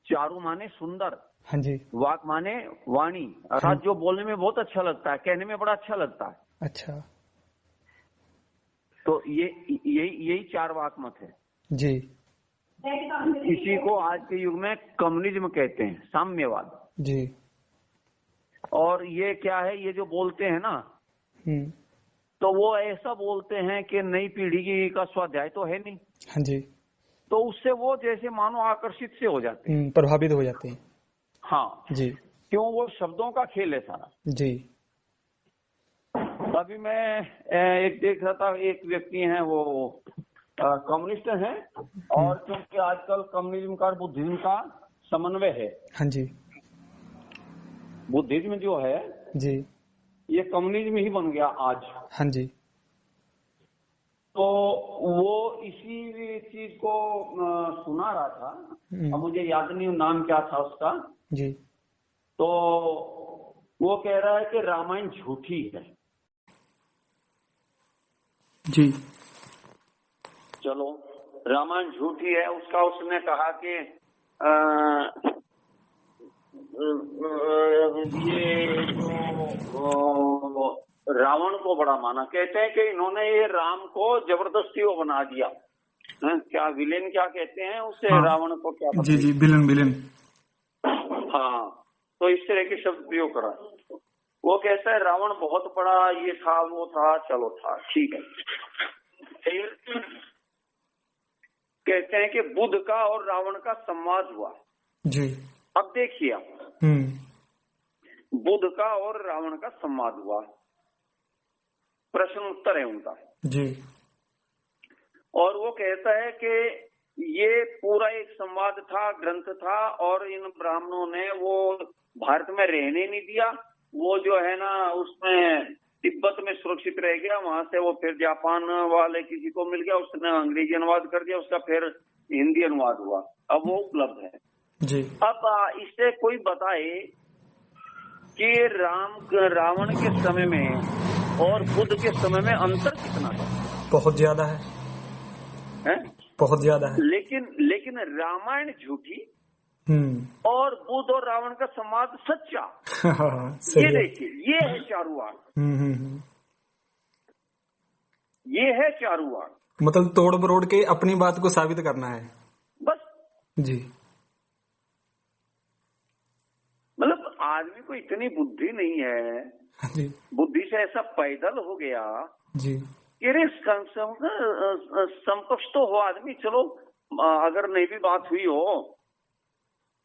चारु माने सुंदर, हाँ जी। वाक माने वाणी, अर्थात जो बोलने में बहुत अच्छा लगता है, कहने में बड़ा अच्छा लगता है। अच्छा तो यही चार वाक मत है जी। इसी को आज के युग में कम्युनिज्म कहते हैं, साम्यवाद। जी। और ये क्या है, ये जो बोलते हैं ना, तो वो ऐसा बोलते हैं कि नई पीढ़ी का स्वाध्याय तो है नहीं। हाँ जी। तो उससे वो जैसे मानो आकर्षित से हो जाते हैं, प्रभावित हो जाते हैं। हाँ जी। क्यों, वो शब्दों का खेल है सारा। जी। अभी मैं एक देख रहा था, एक व्यक्ति हैं वो कम्युनिस्ट हैं, और क्योंकि आजकल कम्युनिज्म का बुद्धिज्म का समन्वय है। हाँ जी। बुद्धिज्म जो है जी। ये कम्युनिज्म ही बन गया आज। हाँ जी। तो वो इसी चीज को सुना रहा था, अब मुझे याद नहीं नाम क्या था उसका जी। तो वो कह रहा है कि रामायण झूठी है। जी। चलो रामायण झूठी है, उसका उसने कहा कि ये जो रावण को बड़ा माना, कहते हैं कि इन्होंने ये राम को जबरदस्ती वो बना दिया। क्या विलेन क्या कहते हैं उसे, हाँ। रावण को क्या पता? जी जी, विलेन। हाँ, तो इस तरह के शब्द प्रयोग करा। वो कहता है रावण बहुत बड़ा ये था वो था, चलो था ठीक है। फिर कहते हैं कि बुद्ध का और रावण का संवाद हुआ। जी। अब देखिए आप, बुद्ध का और रावण का संवाद हुआ, प्रश्न उत्तर है उनका। जी। और वो कहता है कि ये पूरा एक संवाद था, ग्रंथ था, और इन ब्राह्मणों ने वो भारत में रहने नहीं दिया। वो जो है ना उसमें तिब्बत में सुरक्षित रह गया, वहां से वो फिर जापान वाले किसी को मिल गया, उसने अंग्रेजी अनुवाद कर दिया, उसका फिर हिंदी अनुवाद हुआ, अब वो उपलब्ध है। जी। अब इससे कोई बताए कि रावण के समय में और बुद्ध के समय में अंतर कितना था? बहुत ज्यादा है? बहुत ज्यादा है। लेकिन रामायण झूठी और बुद्ध और रावण का संवाद सच्चा। ये देखिए, ये है चारुवाक। ये है चारुवाक, मतलब तोड़ मरोड़ के अपनी बात को साबित करना है बस। जी। मतलब आदमी को इतनी बुद्धि नहीं है जी। बुद्धि से ऐसा पैदल हो गया जी। समकक्ष तो हो आदमी, चलो अगर नहीं भी बात हुई हो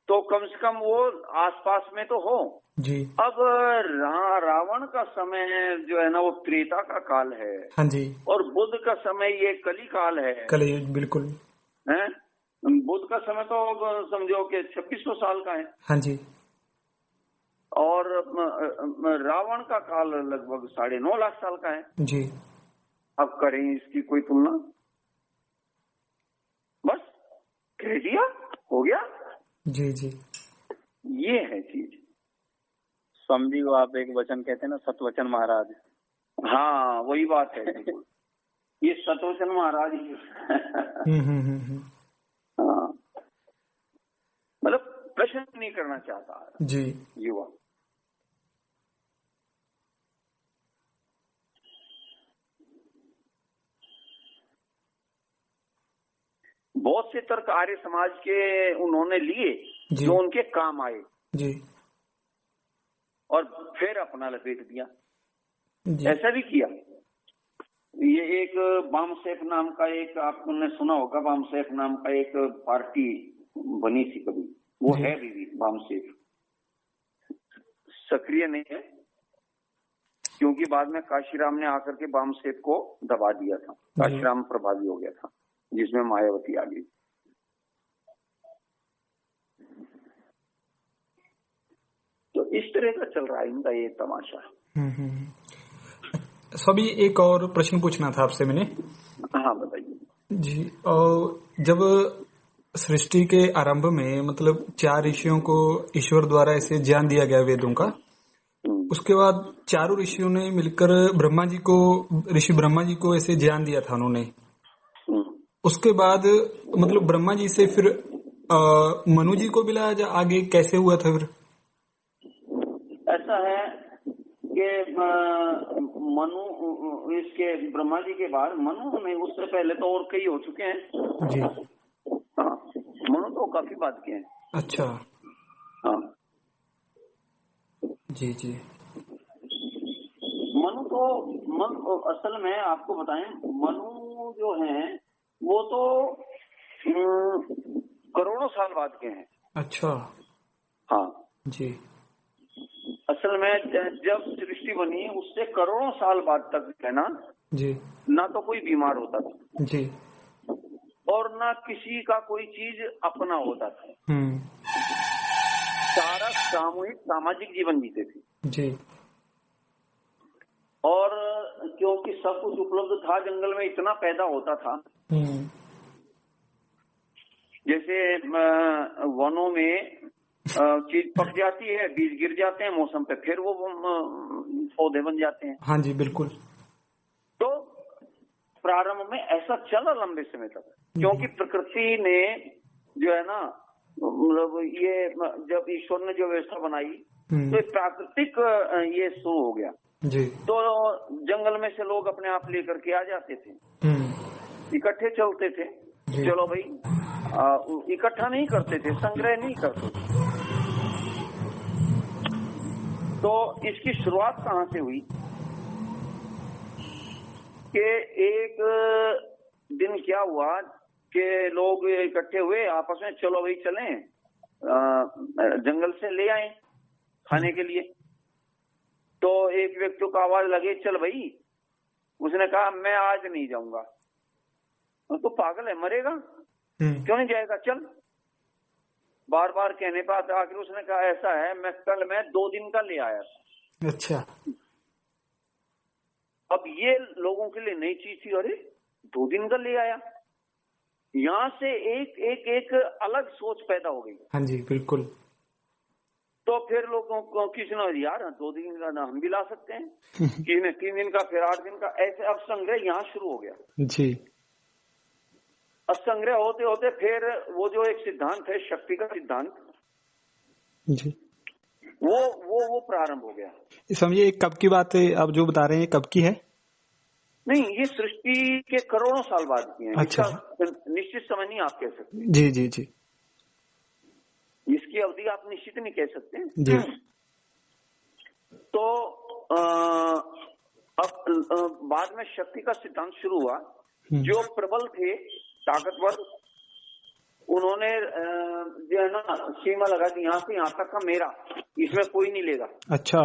तो कम से कम वो आसपास में तो हो जी। अब रावण का समय जो है ना वो त्रेता का काल है। हाँ जी। और बुद्ध का समय ये कली काल है। कली, बिल्कुल है। बुद्ध का समय तो समझो कि 2600 साल का है। हाँ जी। और रावण का काल लगभग 9.5 लाख साल का है जी। अब करें इसकी कोई तुलना? बस कह दिया, हो गया। जी जी, ये है चीज। स्वामी जी को आप एक वचन कहते हैं ना, सतवचन महाराज। हाँ वही बात है। ये सतवचन महाराज हाँ, मतलब प्रश्न नहीं करना चाहता जी युवा। बहुत से तर्क आर्य समाज के उन्होंने लिए जो उनके काम आए जी, और फिर अपना लपेट दिया जी। ऐसा भी किया। ये एक बामसेफ नाम का एक, आपने सुना होगा, बामसेफ नाम का एक पार्टी बनी थी कभी, वो है भी बामसेफ, सक्रिय नहीं है क्योंकि बाद में काशीराम ने आकर के बामसेफ को दबा दिया था। काशीराम प्रभावी हो गया था जिसमें मायावती आ गई। तो इस तरह का चल रहा है इनका ये तमाशा। सभी एक और प्रश्न पूछना था आपसे मैंने। हाँ बताइए जी। और जब सृष्टि के आरंभ में मतलब 4 ऋषियों को ईश्वर द्वारा ऐसे ज्ञान दिया गया वेदों का, उसके बाद चारों ऋषियों ने मिलकर ऋषि ब्रह्मा जी को ऐसे ज्ञान दिया था उन्होंने। उसके बाद मतलब ब्रह्मा जी से फिर मनु जी को मिला या आगे कैसे हुआ था फिर? ऐसा है कि मनु, इसके ब्रह्मा जी के बाद मनु नहीं, उससे पहले तो और कई हो चुके हैं जी। हाँ, मनु तो काफी बात के हैं। अच्छा। हाँ जी जी। मनु तो असल में आपको बताएं, मनु जो है वो तो करोड़ों साल बाद के हैं। अच्छा। हाँ जी। असल में जब सृष्टि बनी उससे करोड़ों साल बाद तक है ना जी, ना तो कोई बीमार होता था जी, और ना किसी का कोई चीज अपना होता था। सारा सामूहिक सामाजिक जीवन जीते थे जी। और क्योंकि सब कुछ उपलब्ध था, जंगल में इतना पैदा होता था, जैसे वनों में चीज पक जाती है, बीज गिर जाते हैं मौसम पे, फिर वो पौधे बन जाते हैं। हाँ जी बिल्कुल। तो प्रारंभ में ऐसा चला लंबे समय तक, क्योंकि प्रकृति ने जो है ना, मतलब ये जब ईश्वर ने जो व्यवस्था बनाई तो ये प्राकृतिक ये शुरू हो गया जी। तो जंगल में से लोग अपने आप लेकर के आ जाते थे, इकट्ठे चलते थे। चलो भाई, इकट्ठा नहीं करते थे, संग्रह नहीं करते थे। तो इसकी शुरुआत कहाँ से हुई कि एक दिन क्या हुआ कि लोग इकट्ठे हुए आपस में, चलो भाई चलें, जंगल से ले आए खाने के लिए। तो एक व्यक्ति को आवाज लगे, चल भाई। उसने कहा मैं आज नहीं जाऊंगा। तो पागल है, मरेगा, क्यों नहीं जाएगा, चल। बार बार कहने पर आखिर उसने कहा ऐसा है, मैं 2 दिन का ले आया था। अच्छा। अब ये लोगों के लिए नई चीज थी, अरे 2 दिन का ले आया। यहाँ से एक अलग सोच पैदा हो गई। हाँ जी बिल्कुल। तो फिर लोगों को किसी ने, यार 2 दिन का हम भी ला सकते हैं, किसी ने 3 दिन का, फिर 8 दिन का, ऐसे अब संग्रह यहाँ शुरू हो गया जी। अब संग्रह होते होते फिर वो जो एक सिद्धांत है, शक्ति का सिद्धांत जी, वो प्रारंभ हो गया। समझिए कब की बात है आप जो बता रहे हैं, कब की है? नहीं, ये सृष्टि के करोड़ों साल बाद की है। अच्छा। निश्चित समय नहीं आप कह सकते। जी जी जी। इसकी अवधि आप निश्चित नहीं कह सकते जी। तो अब बाद में शक्ति का सिद्धांत शुरू हुआ। जो प्रबल थे, ताकतवर, उन्होंने जो है ना सीमा लगा दी, यहाँ से यहाँ तक का मेरा, इसमें कोई नहीं लेगा। अच्छा।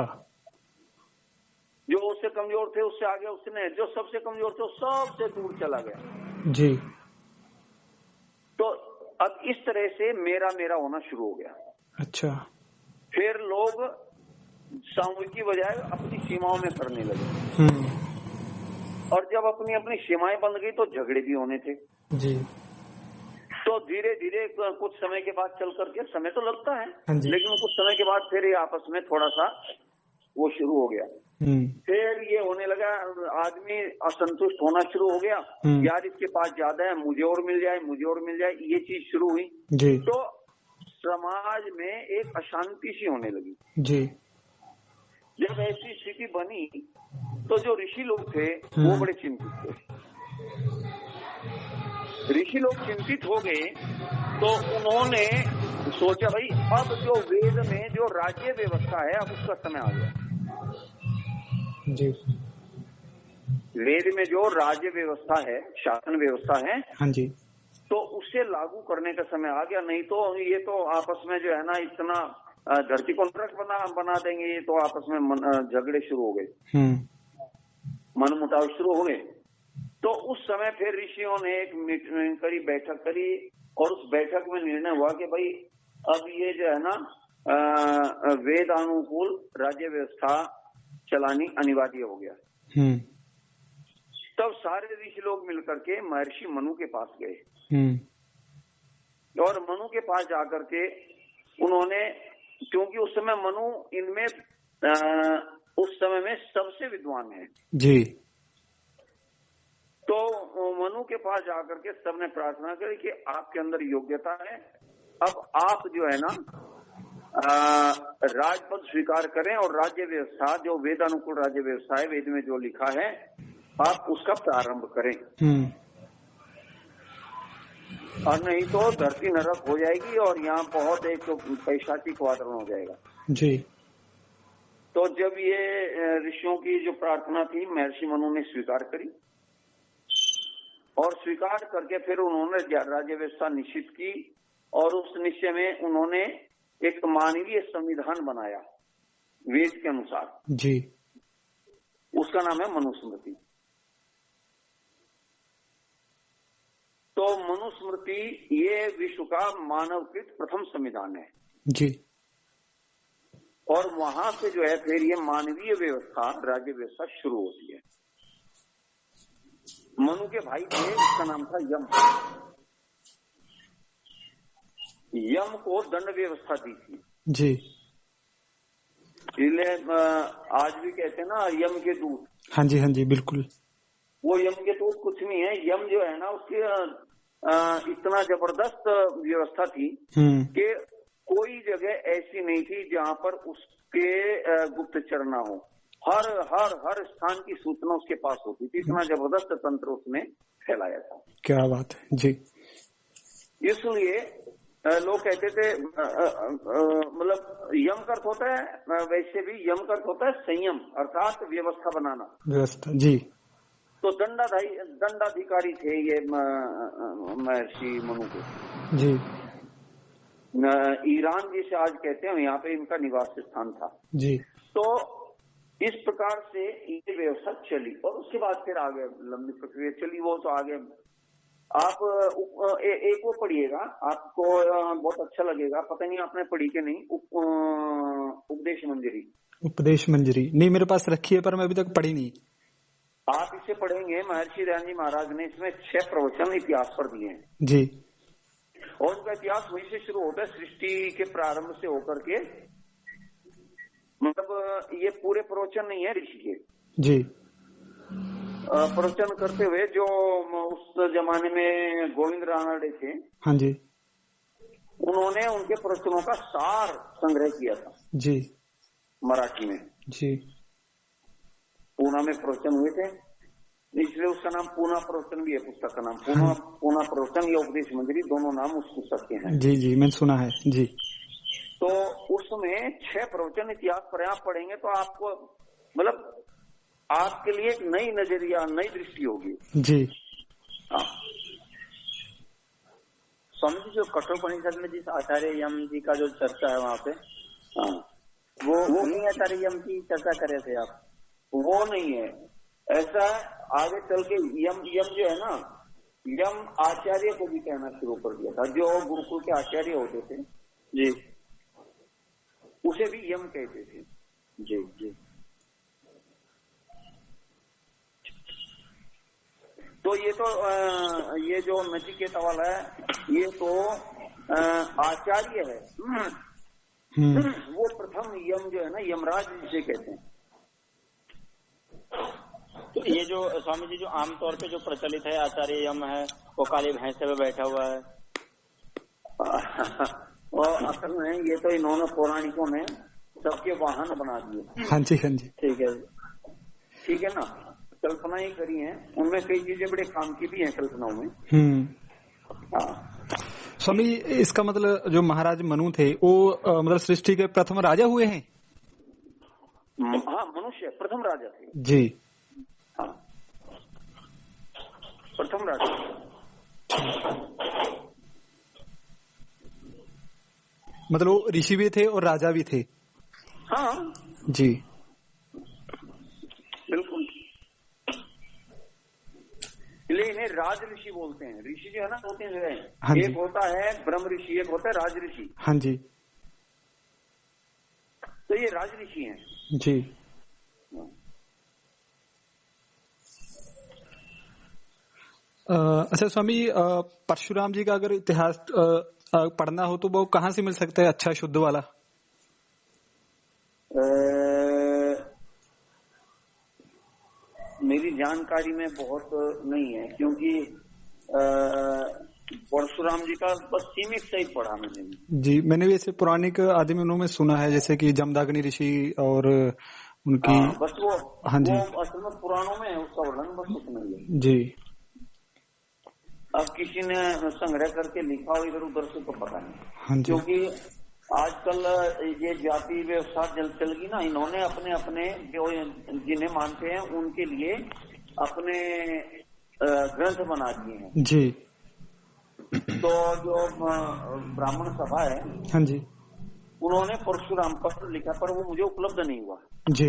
जो उससे कमजोर थे उससे आगे, उसने जो सबसे कमजोर थे सबसे दूर चला गया जी। तो अब इस तरह से मेरा मेरा होना शुरू हो गया। अच्छा। फिर लोग सामूहिक की बजाय अपनी सीमाओं में करने लगे और जब अपनी अपनी सीमाएं बंद गई तो झगड़े भी होने थे जी। तो धीरे धीरे कुछ समय के बाद चल करके, समय तो लगता है लेकिन कुछ समय के बाद फिर ये आपस में थोड़ा सा वो शुरू हो गया। फिर ये होने लगा, आदमी असंतुष्ट होना शुरू हो गया, यार इसके पास ज्यादा है, मुझे और मिल जाए, मुझे और मिल जाए, ये चीज शुरू हुई जी। तो समाज में एक अशांति सी होने लगी जी। जब ऐसी स्थिति बनी तो जो ऋषि लोग थे वो बड़े चिंतित थे। ऋषि लोग चिंतित हो गए तो उन्होंने सोचा भाई अब जो वेद में जो राज्य व्यवस्था है अब उसका समय आ गया जी। वेद में जो राज्य व्यवस्था है, शासन व्यवस्था है, हाँ जी, तो उसे लागू करने का समय आ गया। नहीं तो ये तो आपस में जो है ना इतना धरती को नरक बना देंगे, ये तो आपस में झगड़े शुरू हो गए, मनमुटाव शुरू हो गए। तो उस समय फिर ऋषियों ने एक मीटिंग करी, बैठक करी और उस बैठक में निर्णय हुआ कि भाई अब ये जो है ना वेदानुकूल राज्य व्यवस्था चलानी अनिवार्य हो गया। तब सारे ऋषि लोग मिलकर के महर्षि मनु के पास गए और मनु के पास जाकर के उन्होंने, क्योंकि उस समय मनु इनमें उस समय में सबसे विद्वान है जी, तो मनु के पास जाकर के सबने प्रार्थना करी कि आपके अंदर योग्यता है अब आप जो है ना राजपद स्वीकार करें और राज्य व्यवस्था, जो वेदानुकूल राज्य व्यवस्था है, वेद में जो लिखा है, आप उसका प्रारंभ करें। और नहीं तो धरती नरक हो जाएगी और यहाँ बहुत एक पैशाचिक वातावरण हो जाएगा जी। तो जब ये ऋषियों की जो प्रार्थना थी, महर्षि मनु ने स्वीकार करी और स्वीकार करके फिर उन्होंने राज्य व्यवस्था निश्चित की और उस निश्चय में उन्होंने एक मानवीय संविधान बनाया वेद के अनुसार जी। उसका नाम है मनुस्मृति। तो मनुस्मृति ये विश्व का मानवकृत प्रथम संविधान है जी। और वहां से जो है फिर ये मानवीय व्यवस्था, राज्य व्यवस्था शुरू होती है। मनु के भाई थे, उसका नाम था यम। यम को दंड व्यवस्था दी थी जी। इसलिए आज भी कहते हैं ना यम के दूत। हाँ जी, हाँ जी, बिल्कुल। वो यम के दूत कुछ नहीं है। यम जो है ना उसकी इतना जबरदस्त व्यवस्था थी कि कोई जगह ऐसी नहीं थी जहां पर उसके गुप्तचर ना हो। हर हर हर स्थान की सूचना उसके पास होती थी। इतना जबरदस्त तंत्र उसने फैलाया था। क्या बात है जी। इसलिए लोग कहते थे मतलब यम का अर्थ होता है, वैसे भी यम का अर्थ होता है संयम, अर्थात व्यवस्था बनाना, व्यवस्था जी। तो दंडाधिकारी थे ये महर्षि मनु के जी। ईरान जिसे आज कहते हैं, यहाँ पे इनका निवास स्थान था जी। तो इस प्रकार से ये व्यवस्था चली और उसके बाद फिर आगे लंबी प्रक्रिया चली। वो तो आगे आप एक वो पढ़िएगा, आपको बहुत अच्छा लगेगा, पता नहीं आपने पढ़ी के नहीं, उपदेश मंजरी। उपदेश मंजरी नहीं मेरे पास रखी है, पर मैं अभी तक पढ़ी नहीं। आप इसे पढ़ेंगे, महर्षि दयानंद जी महाराज ने इसमें 6 प्रवचन इतिहास पर दिए हैं जी। और उनका इतिहास वहीं से शुरू होता है, सृष्टि के प्रारंभ से होकर के। मतलब ये पूरे प्रवचन नहीं है ऋषि के जी। प्रवचन करते हुए जो उस जमाने में गोविंद रानडे थे, हाँ जी, उन्होंने उनके प्रवचनों का सार संग्रह किया था जी, मराठी में जी। पूना में प्रवचन हुए थे, इसलिए उसका नाम पूना प्रवचन भी है। पुस्तक का नाम पूना प्रवचन या उपदेश मंजरी, दोनों नाम उस पुस्तक के हैं। जी जी, मैंने सुना है जी। तो उसमें 6 प्रवचन इतिहास पर आप पढ़ेंगे तो आपको मतलब आपके लिए एक नई नजरिया, नई दृष्टि होगी जी। हाँ। स्वामी जी, जो कठोपनिषद में जिस आचार्य यम जी का जो चर्चा है वहाँ पे, हाँ, वो नहीं आचार्य यम की चर्चा करे थे आप? वो नहीं है, ऐसा आगे चल के यम जो है ना, यम आचार्य को भी कहना शुरू कर दिया था। जो गुरुकुल के आचार्य होते थे जी, उसे भी यम कहते थे जी जी। तो ये जो नचिकेता वाला है, ये तो आचार्य है। वो प्रथम यम जो है ना, यमराज जिसे कहते हैं। तो ये जो स्वामी जी जो आमतौर पे जो प्रचलित है आचार्य यम है, वो काली भैंस पे बैठा हुआ है। और असल में ये तो इन्होंने पौराणिकों ने सबके वाहन बना दिए। हाँ जी, हाँ जी, ठीक है ना, कल्पनाएं करी हैं, उनमें कई चीजें बड़े काम की भी हैं कल्पनाओं में। हाँ। स्वामी, इसका मतलब जो महाराज मनु थे वो मतलब सृष्टि के प्रथम राजा हुए हैं? हाँ, मनुष्य प्रथम राजा थे जी। हाँ, प्रथम राजा। मतलब वो ऋषि भी थे और राजा भी थे? हाँ जी, बिल्कुल। इसलिए इन्हें राज ऋषि बोलते हैं। ऋषि जो है ना 2-3 जगह हैं। हाँ, एक होता है ब्रह्म ऋषि, एक होता है राज ऋषि। हाँ जी। तो ये राज ऋषि हैं जी। अच्छा स्वामी, परशुराम जी का अगर इतिहास पढ़ना हो तो वो कहाँ से मिल सकता है, अच्छा शुद्ध वाला? मेरी जानकारी में बहुत नहीं है, क्योंकि परशुराम जी का बस सीमित से ही पढ़ा मैंने। जी, मैंने भी ऐसे पौराणिक आदिमों में सुना है, जैसे कि जमदग्नि ऋषि और उनकी। हाँ, बस वो हाँ जी, वो असल में पुराणों में है उसका वर्णन, बस उतना ही है। जी। अब किसी ने संग्रह करके लिखा हो इधर उधर से तो पता नहीं, हाँ जी, क्योंकि आजकल ये जाति व्यवस्था चल गई ना, इन्होंने अपने अपने जो जिन्हें मानते हैं उनके लिए अपने ग्रंथ बना दिए हैं। जी। तो जो ब्राह्मण सभा है, हाँ जी, उन्होंने परशुराम पर लिखा, पर वो मुझे उपलब्ध नहीं हुआ। जी,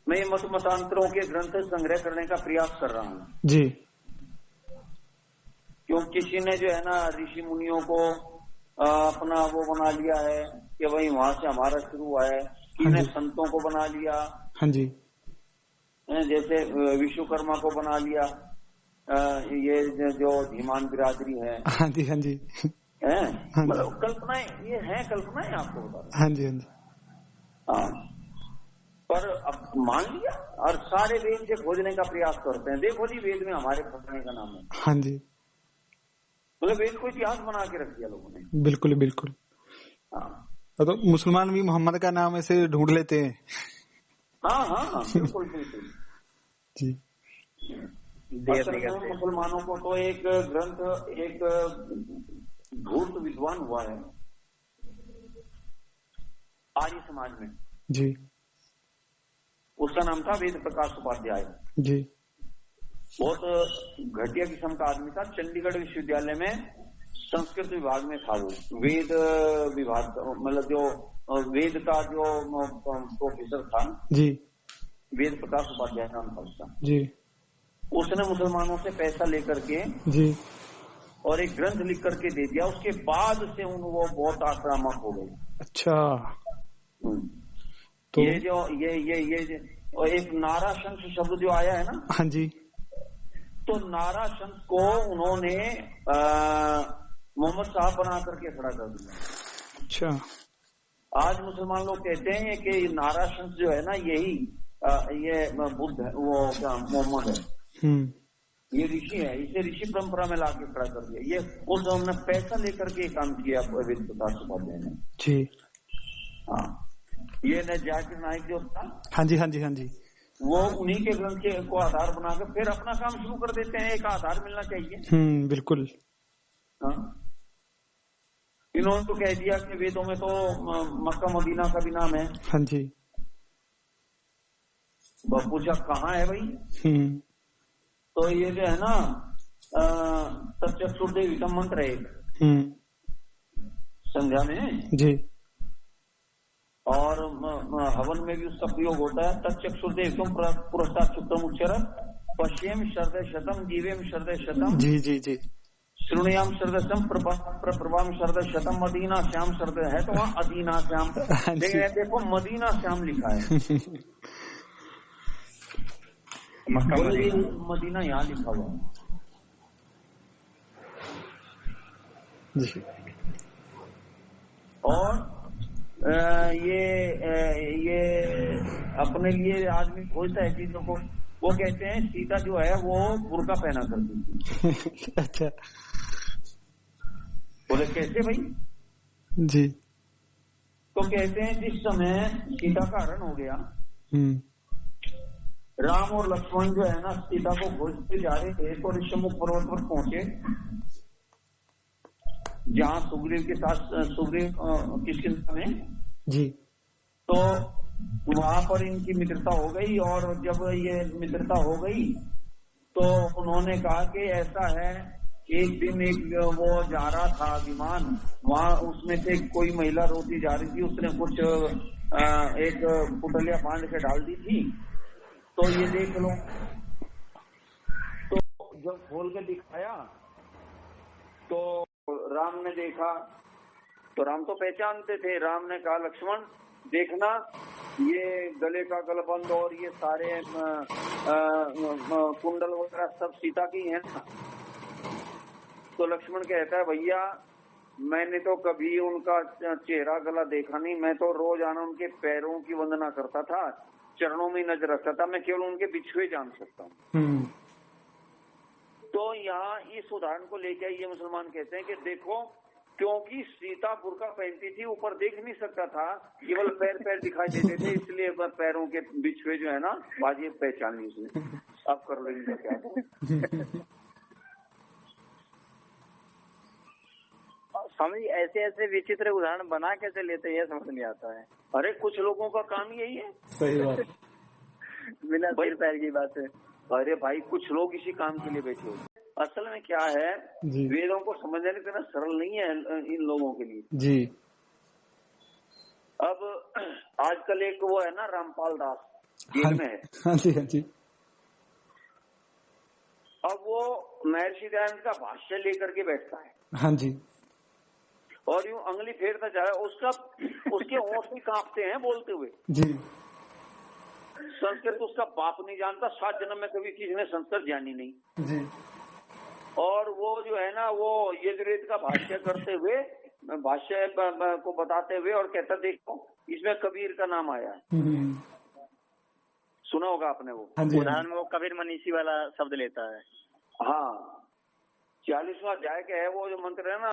मैं ये मतांतरों के ग्रंथ संग्रह करने का प्रयास कर रहा हूँ, जी, क्योंकि किसी ने जो है ना ऋषि मुनियों को अपना वो बना लिया है कि भाई वहां से हमारा शुरू हुआ है, किसी ने संतों को बना लिया, हाँ जी, जैसे विश्वकर्मा को बना लिया, ये जो धीमान बिरादरी है। हाँ जी, हाँ जी, मतलब कल्पनाएं, ये है कल्पनाएं, आपको बता रहा हूं। हाँ जी, हाँ जी, हाँ, पर अब मान लिया और सारे वेद से खोजने का प्रयास करते हैं। देखो जी, वेद में हमारे पढ़ने का नाम है। हाँ जी, मतलब वेद को इतिहास बना के रख दिया लोगों ने। बिल्कुल बिल्कुल। हाँ, तो मुसलमान भी मोहम्मद का नाम ऐसे ढूंढ लेते हैं। हाँ, हाँ, हाँ, बिल्कुल बिल्कुल जी। मुसलमानों को तो एक ग्रंथ, एक धूर्त विद्वान हुआ है आर्य समाज में जी, उसका नाम था वेद प्रकाश उपाध्याय जी, बहुत घटिया किस्म का आदमी था। चंडीगढ़ विश्वविद्यालय में संस्कृत विभाग में था वो, वेद विभाग, मतलब जो वेद का जो प्रोफेसर था जी, वेद प्रकाश उपाध्याय नाम था उसका जी, उसने मुसलमानों से पैसा लेकर के जी, और एक ग्रंथ लिख करके दे दिया। उसके बाद से वो बहुत आक्रामक हो गए। अच्छा, तो ये जो ये और एक नाराशंस शब्द जो आया है ना, हाँ जी, तो नाराशंस को उन्होंने मोहम्मद साहब बना करके खड़ा कर दिया। अच्छा, आज मुसलमान लोग कहते हैं कि नाराशंस जो है ना, यही ये बुद्ध है, वो क्या मोहम्मद है, ये ऋषि है, इसे ऋषि परंपरा में लाके खड़ा कर दिया। ये उस हमने पैसा लेकर के काम किया वेद प्रकाश उपाध्याय ने जी। हाँ, ये न जाकिर नाइक जो था, हाँ जी, हाँ जी, हाँ जी, वो उन्हीं के ग्रंथ के को आधार बनाकर फिर अपना काम शुरू कर देते हैं। एक आधार मिलना चाहिए। बिल्कुल। हाँ, इन्होंने तो कह दिया कि वेदों में तो मक्का मदीना का भी नाम है। हाँ जी, पूछा कहाँ है भाई, तो ये जो है ना तच्चक्षुर्देवितम मंत्र है संध्या में जी, और हवन में भी उसका प्रयोग होता है। तच्चक्षुर्देवितम पुरस्तात् शुक्तम उच्चर पश्येम शरदय शतम जीवेम शरदय शतम जी, जी, जी, श्रृणुयाम शरदशम प्रभाम शरदय शतम मदीना श्याम शरदय है, तो वहाँ अदीना श्याम, लेकिन देखो मदीना श्याम लिखा है, मदीना यहाँ लिखा हुआ है जी। और ये अपने लिए आदमी खोजता है चीजों को। वो कहते हैं सीता जो है वो बुर्का पहना करती थी। अच्छा, बोले कैसे भाई, जी, तो कहते हैं जिस समय सीता का हरण हो गया, राम और लक्ष्मण जो है ना सीता को खोजते जा रहे थे, तो ऋषमुख पर्वत पर पहुंचे जहाँ सुग्रीव के साथ सुग्रीव किसके में जी, तो वहां पर इनकी मित्रता हो गई। और जब ये मित्रता हो गई तो उन्होंने कहा कि ऐसा है, एक दिन एक वो जा रहा था विमान, वहां उसमें से कोई महिला रोती जा रही थी, उसने कुछ एक पुतलिया बांध के डाल दी थी, तो ये देख लो। तो जब खोल के दिखाया तो राम ने देखा, तो राम तो पहचानते थे। राम ने कहा लक्ष्मण देखना, ये गले का गलबंद और ये सारे कुंडल वगैरह सब सीता की है ना। तो लक्ष्मण कहता है भैया मैंने तो कभी उनका चेहरा गला देखा नहीं, मैं तो रोजाना उनके पैरों की वंदना करता था, चरणों में नजर रखता था, मैं केवल उनके बिछुए जान सकता हूँ। तो यहाँ इस उदाहरण को लेकर ये मुसलमान कहते हैं कि देखो, क्योंकि सीता बुर्का पहनती थी, ऊपर देख नहीं सकता था, केवल पैर पैर दिखाई देते थे, इसलिए पैरों के बिछुए जो है ना बाजी पहचान ली उसने। अब कर लो इनका क्या। स्वामी जी ऐसे ऐसे विचित्र उदाहरण बना कैसे लेते हैं, समझ नहीं आता है। अरे कुछ लोगों का काम यही है। सही बात। बिना सिर पैर की बात है। अरे भाई कुछ लोग इसी काम के लिए बैठे हुए। असल में क्या है, वेदों को समझने इतना सरल नहीं है इन लोगों के लिए जी। अब आजकल एक वो है ना रामपाल दास जेल में है। हाँ जी, हाँ जी। अब वो महर्षि दयानंद का भाष्य लेकर के बैठता है। हाँ जी। और यूं अंगली फेरता जा रहा है, उसके होंठ भी कांपते हैं बोलते हुए। जी। संस्कृत उसका बाप नहीं जानता, 7 जन्म में कभी किसी ने संस्कृत जानी नहीं जी। और वो जो है ना वो यजुर्वेद का भाष्य करते हुए, भाष्य को बताते हुए और कहता देखो इसमें कबीर का नाम आया है। सुना होगा आपने वो। हाँ जी। उदाहरण में वो कबीर मनीषी वाला शब्द लेता है। हाँ, 40वां अध्याय का है वो जो मंत्र है ना,